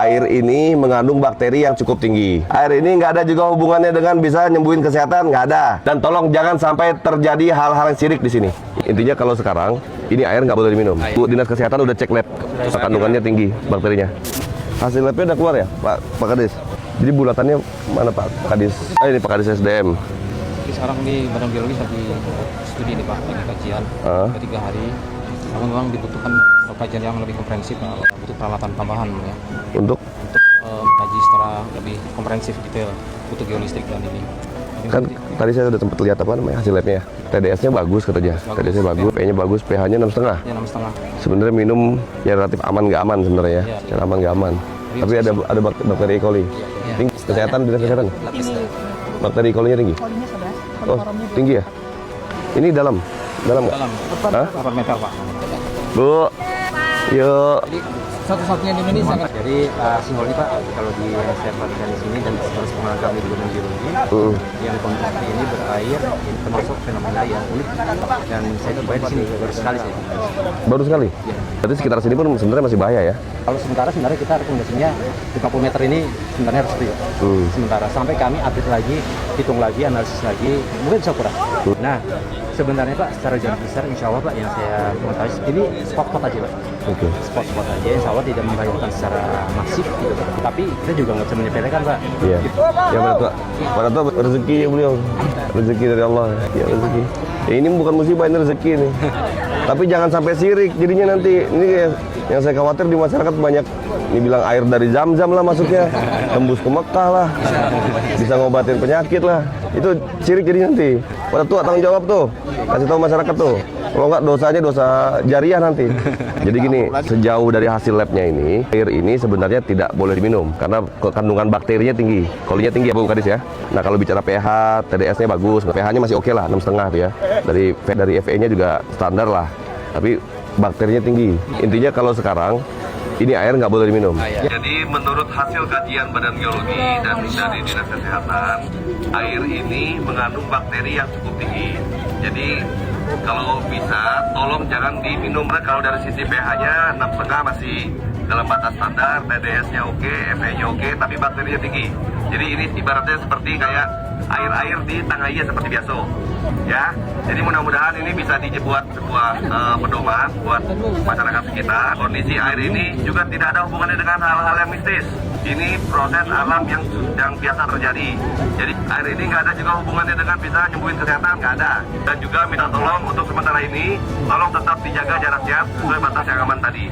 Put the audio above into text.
Air ini mengandung bakteri yang cukup tinggi. Air ini nggak ada juga hubungannya dengan bisa nyembuhin kesehatan, nggak ada. Dan tolong jangan sampai terjadi hal-hal yang sirik di sini. Intinya kalau sekarang, ini air nggak boleh diminum. Bu, Dinas Kesehatan udah cek lab, kandungannya tinggi bakterinya. Hasil labnya udah keluar ya, Pak Kadis? Jadi bulatannya mana Pak Kadis? Ini Pak Kadis SDM. Sekarang di Badan Geologi lagi studi nih Pak, lagi kajian 3 hari. Namun memang dibutuhkan kajian yang lebih komprehensif, butuh peralatan tambahan ya. Untuk Kaji secara lebih komprehensif detail, butuh geolistrik dan ini. kan tadi saya udah sempat lihat apa namanya hasil labnya ya. TDS-nya bagus katanya. TDS-nya bagus, pH-nya bagus, pH-nya 6,5. Ya 6,5. Sebenarnya minum ya relatif aman nggak aman sebenarnya ya. Ya. Secara aman nggak aman. Tapi ada bakteri E. coli. Ya. Tinggi kesehatan, dinas kesehatan. Bakteri E. coli-nya tinggi. Oh, tinggi ya? Ini dalam nggak? Dalam Hah? 8 meter Pak. Bu, yuk. Jadi satu-satunya di Indonesia kan. Jadi simbol ini Pak, kalau di saya perhatikan di sini dan terus pengenalan kami di Badan Geologi, yang konstruksi ini berair, ini termasuk fenomena yang unik. Dan saya coba di sini baru sekali sih. Baru sekali? Ya. Berarti sekitar sini pun sebenarnya masih bahaya ya? Kalau sebenarnya kita rekomendasinya 50 meter ini sebenarnya harus free. Sementara sampai kami update lagi, hitung lagi, analisis lagi, mungkin bisa kurang. Nah, sebenarnya Pak, secara jumlah besar insya Allah Pak, yang saya mengetahui ini spot-spot aja Pak. Oke. Spot-spot aja, insya Allah tidak membahayakan secara masif gitu Pak. Tapi kita juga nggak bisa menyepelekan Pak. Iya. Ya pada tua rezeki beliau. Rezeki dari Allah. Ya rezeki. Ya, ini bukan musibah, ini rezeki nih. Tapi jangan sampai sirik. Jadinya nanti ini yang saya khawatir di masyarakat banyak ini bilang air dari Zam-Zam lah masuknya, tembus ke Mekah lah, bisa ngobatin penyakit lah. Itu sirik jadi nanti. Pada tua tanggung jawab tuh, kasih tahu masyarakat tuh. Kalau nggak dosanya dosa jariah nanti. Jadi gini, sejauh dari hasil labnya ini, air ini sebenarnya tidak boleh diminum karena kandungan bakterinya tinggi, kolinya tinggi ya Bu Kadis ya. Nah kalau bicara pH, TDS-nya bagus, pH-nya masih oke lah, 6,5 tuh ya. Dari FE-nya juga standar lah, tapi bakterinya tinggi. Intinya kalau sekarang ini air nggak boleh diminum. Jadi menurut hasil kajian Badan Geologi dan dari Dinas Kesehatan, air ini mengandung bakteri yang cukup tinggi. Jadi kalau bisa, tolong jangan diminum. Kalau dari sisi pH-nya 6,5 masih dalam batas standar, TDS-nya oke, FE-nya oke, tapi bakterinya tinggi. Jadi ini ibaratnya seperti kayak air-air di Tangaiya seperti biasa. Ya, jadi mudah-mudahan ini bisa dibuat sebuah pedoman buat masyarakat sekitar. Kondisi air ini juga tidak ada hubungannya dengan hal-hal yang mistis. Ini proses alam yang biasa terjadi. Jadi air ini nggak ada juga hubungannya dengan bisa nyembuhin kesehatan, nggak ada. Dan juga minta tolong untuk sementara ini, tolong tetap dijaga jaraknya sesuai batas yang aman tadi.